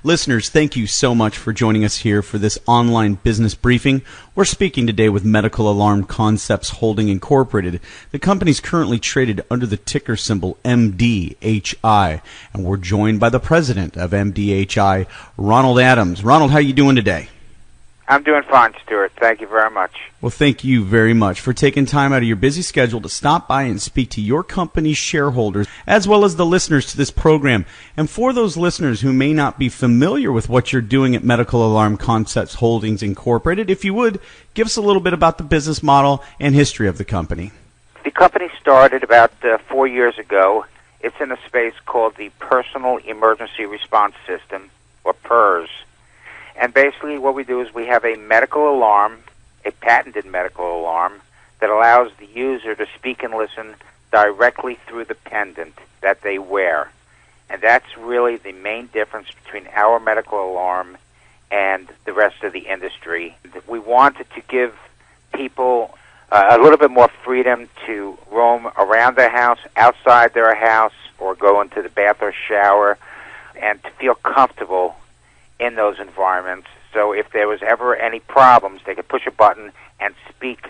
Listeners, thank you so much for joining us here for this online business briefing. We're speaking today with Medical Alarm Concepts Holding Incorporated. The company is currently traded under the ticker symbol MDHI, and we're joined by the president of MDHI, Ronald Adams. Ronald, how are you doing today? I'm doing fine, Stuart. Thank you very much. Well, thank you very much for taking time out of your busy schedule to stop by and speak to your company's shareholders, as well as the listeners to this program. And for those listeners who may not be familiar with what you're doing at Medical Alarm Concepts Holdings Incorporated, if you would, give us a little bit about the business model and history of the company. The company started about 4 years ago. It's in a space called the Personal Emergency Response System, or PERS. And basically what we do is we have a medical alarm, a patented medical alarm, that allows the user to speak and listen directly through the pendant that they wear. And that's really the main difference between our medical alarm and the rest of the industry. We wanted to give people a little bit more freedom to roam around their house, outside their house, or go into the bath or shower, and to feel comfortable in those environments. So if there was ever any problems, they could push a button and speak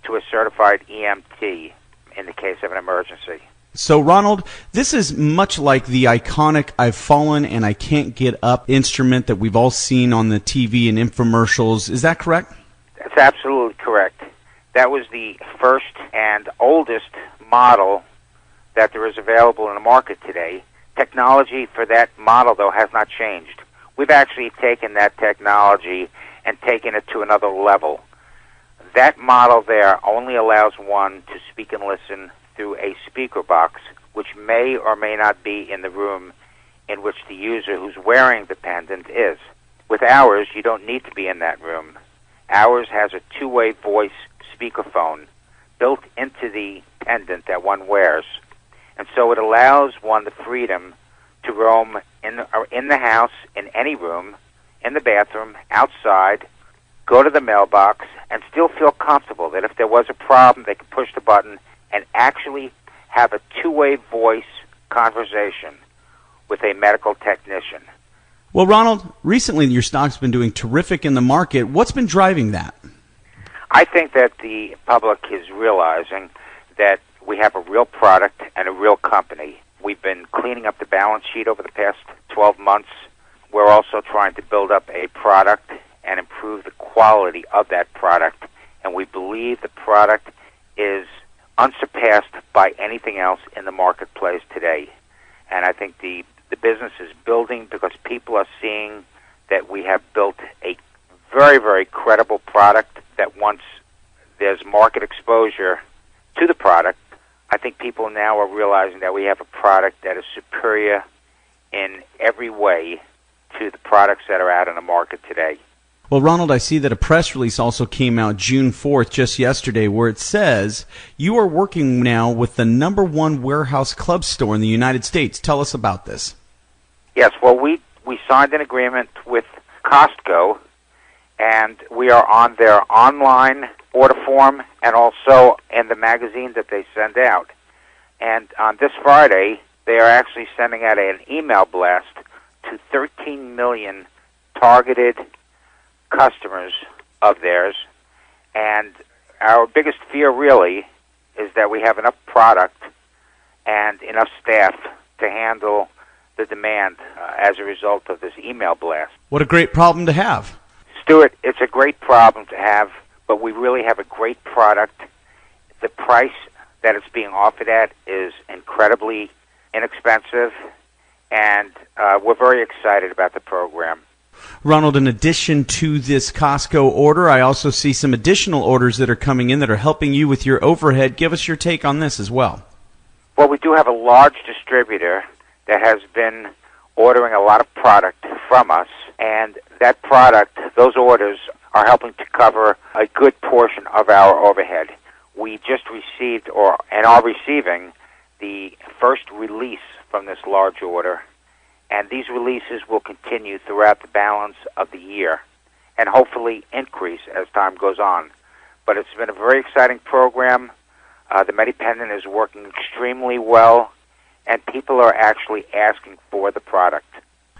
to a certified EMT in the case of an emergency. So, Ronald, this is much like the iconic I've fallen and I can't get up instrument that we've all seen on the TV and infomercials. Is that correct? That's absolutely correct. That was the first and oldest model that there is available in the market today. Technology for that model, though, has not changed. We've actually taken that technology and taken it to another level. That model there only allows one to speak and listen through a speaker box, which may or may not be in the room in which the user who's wearing the pendant is. With ours, you don't need to be in that room. Ours has a two-way voice speakerphone built into the pendant that one wears. And so it allows one the freedom to roam in the house, in any room, in the bathroom, outside, go to the mailbox, and still feel comfortable that if there was a problem, they could push the button and actually have a two-way voice conversation with a medical technician. Well, Ronald, recently your stock's been doing terrific in the market. What's been driving that? I think that the public is realizing that we have a real product and a real company. We've been cleaning up the balance sheet over the past 12 months. We're also trying to build up a product and improve the quality of that product. And we believe the product is unsurpassed by anything else in the marketplace today. And I think the business is building because people are seeing that we have built a very, very credible product that once there's market exposure to the product, I think people now are realizing that we have a product that is superior in every way to the products that are out in the market today. Well, Ronald, I see that a press release also came out June 4th, just yesterday, where it says you are working now with the #1 warehouse club store in the United States. Tell us about this. Yes, well, we signed an agreement with Costco, and we are on their online order form and also in the magazine that they send out. And on this Friday, they are actually sending out an email blast to 13 million targeted customers of theirs. And our biggest fear really is that we have enough product and enough staff to handle the demand as a result of this email blast. What a great problem to have. Stuart, it's a great problem to have, but we really have a great product. The price that it's being offered at is incredibly inexpensive, and we're very excited about the program. Ronald, in addition to this Costco order, I also see some additional orders that are coming in that are helping you with your overhead. Give us your take on this as well. Well, we do have a large distributor that has been ordering a lot of product from us, and that product, those orders, are helping to cover a good portion of our overhead. We just received and are receiving the first release from this large order, and these releases will continue throughout the balance of the year and hopefully increase as time goes on. But it's been a very exciting program. The MediPendant is working extremely well, and people are actually asking for the product.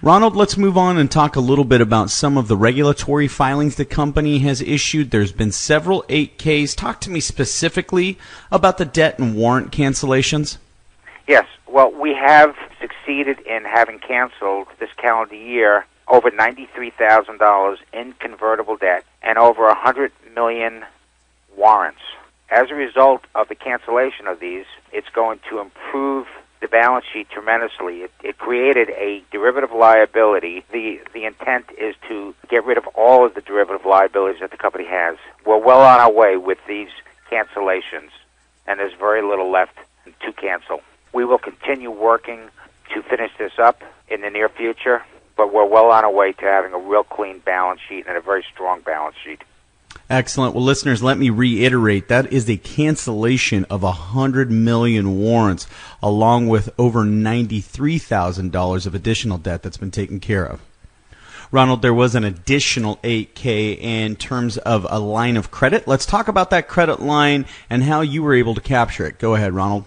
Ronald, let's move on and talk a little bit about some of the regulatory filings the company has issued. There's been several 8Ks. Talk to me specifically about the debt and warrant cancellations. Yes. Well, we have succeeded in having canceled this calendar year over $93,000 in convertible debt and over 100 million warrants. As a result of the cancellation of these, it's going to improve the balance sheet tremendously. It created a derivative liability. The intent is to get rid of all of the derivative liabilities that the company has. We're well on our way with these cancellations, and there's very little left to cancel. We will continue working to finish this up in the near future, but we're well on our way to having a real clean balance sheet and a very strong balance sheet. Excellent. Well, listeners, let me reiterate. That is a cancellation of 100 million warrants, along with over $93,000 of additional debt that's been taken care of. Ronald, there was an additional 8K in terms of a line of credit. Let's talk about that credit line and how you were able to capture it. Go ahead, Ronald.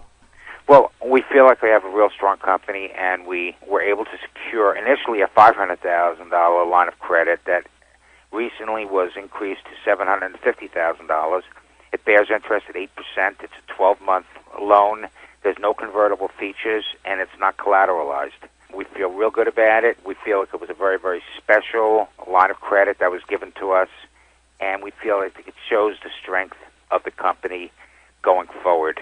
Well, we feel like we have a real strong company, and we were able to secure initially a $500,000 line of credit that recently was increased to $750,000. It bears interest at 8%. It's a 12-month loan. There's no convertible features, and it's not collateralized. We feel real good about it. We feel like it was a very, very special line of credit that was given to us, and we feel like it shows the strength of the company going forward.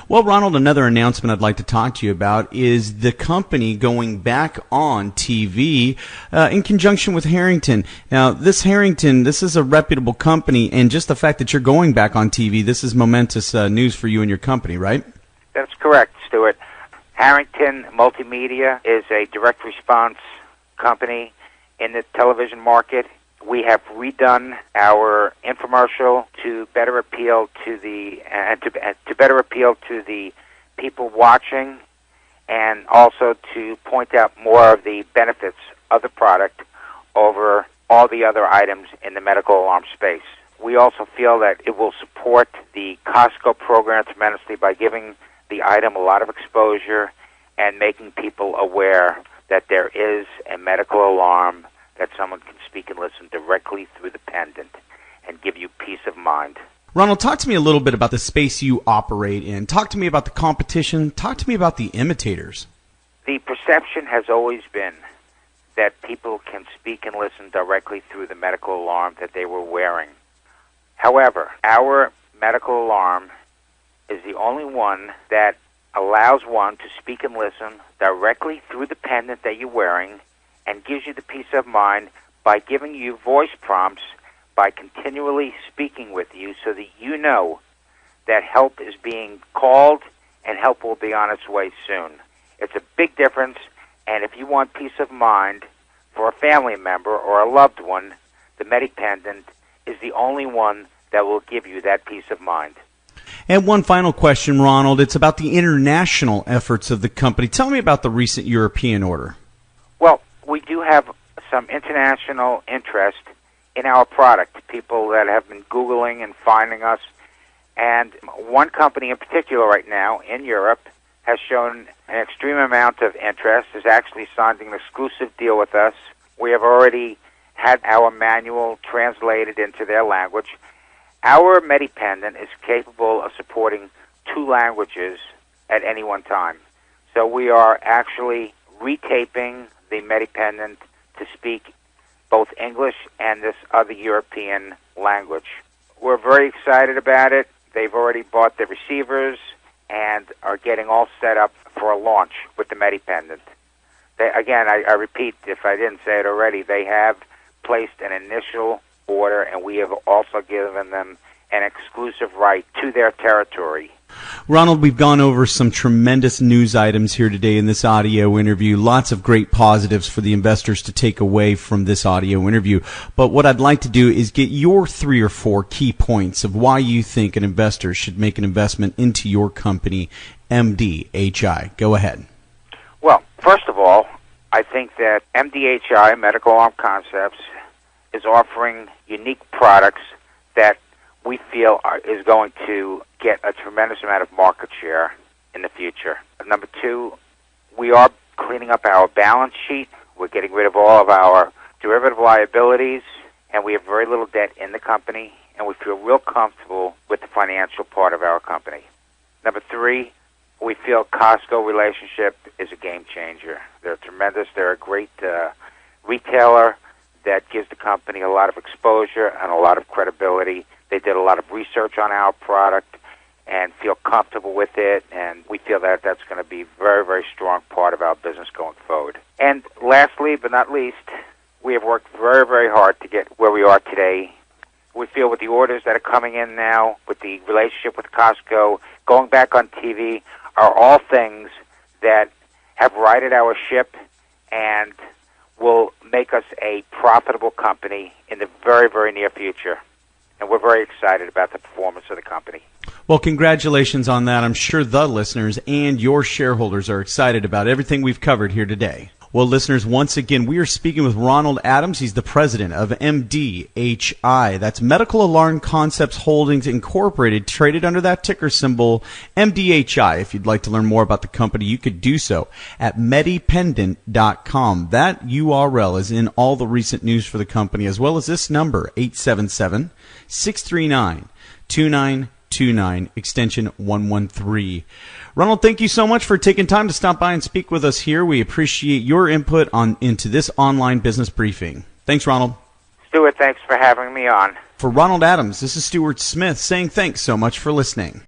Well, Ronald, another announcement I'd like to talk to you about is the company going back on TV in conjunction with Harrington. Now, this is a reputable company, and just the fact that you're going back on TV, this is momentous news for you and your company, right? That's correct, Stuart. Harrington Multimedia is a direct response company in the television market. We have redone our infomercial to better appeal to the people watching, and also to point out more of the benefits of the product over all the other items in the medical alarm space. We also feel that it will support the Costco program tremendously by giving the item a lot of exposure and making people aware that there is a medical alarm that someone can speak and listen directly through the pendant and give you peace of mind. Ronald, talk to me a little bit about the space you operate in. Talk to me about the competition. Talk to me about the imitators. The perception has always been that people can speak and listen directly through the medical alarm that they were wearing. However, our medical alarm is the only one that allows one to speak and listen directly through the pendant that you're wearing, and gives you the peace of mind by giving you voice prompts, by continually speaking with you so that you know that help is being called and help will be on its way soon. It's a big difference, and if you want peace of mind for a family member or a loved one, the MediPendant is the only one that will give you that peace of mind. And one final question, Ronald. It's about the international efforts of the company. Tell me about the recent European order. Well, we do have some international interest in our product, people that have been Googling and finding us. And one company in particular right now in Europe has shown an extreme amount of interest, has actually signed an exclusive deal with us. We have already had our manual translated into their language. Our MediPendant is capable of supporting 2 languages at any one time. So we are actually retaping the MediPendant to speak both English and this other European language. We're very excited about it. They've already bought the receivers and are getting all set up for a launch with the MediPendant. Again, I repeat, if I didn't say it already, they have placed an initial order, and we have also given them an exclusive right to their territory. Ronald, we've gone over some tremendous news items here today in this audio interview. Lots of great positives for the investors to take away from this audio interview. But what I'd like to do is get your 3 or 4 key points of why you think an investor should make an investment into your company, MDHI. Go ahead. Well, first of all, I think that MDHI, Medical Alarm Concepts, is offering unique products that we feel is going to get a tremendous amount of market share in the future. Number 2, we are cleaning up our balance sheet. We're getting rid of all of our derivative liabilities, and we have very little debt in the company, and we feel real comfortable with the financial part of our company. Number 3, we feel Costco relationship is a game changer. They're tremendous. They're a great retailer that gives the company a lot of exposure and a lot of credibility. They did a lot of research on our product and feel comfortable with it, and we feel that that's going to be a very, very strong part of our business going forward. And lastly, but not least, we have worked very, very hard to get where we are today. We feel with the orders that are coming in now, with the relationship with Costco, going back on TV, are all things that have righted our ship and will make us a profitable company in the very, very near future. And we're very excited about the performance of the company. Well, congratulations on that. I'm sure the listeners and your shareholders are excited about everything we've covered here today. Well, listeners, once again, we are speaking with Ronald Adams. He's the president of MDHI. That's Medical Alarm Concepts Holdings Incorporated, traded under that ticker symbol MDHI. If you'd like to learn more about the company, you could do so at medipendent.com. That URL is in all the recent news for the company, as well as this number, 877-639-2929, extension 113. Ronald, thank you so much for taking time to stop by and speak with us here. We appreciate your input into this online business briefing. Thanks, Ronald. Stuart, thanks for having me on. For Ronald Adams, this is Stuart Smith saying thanks so much for listening.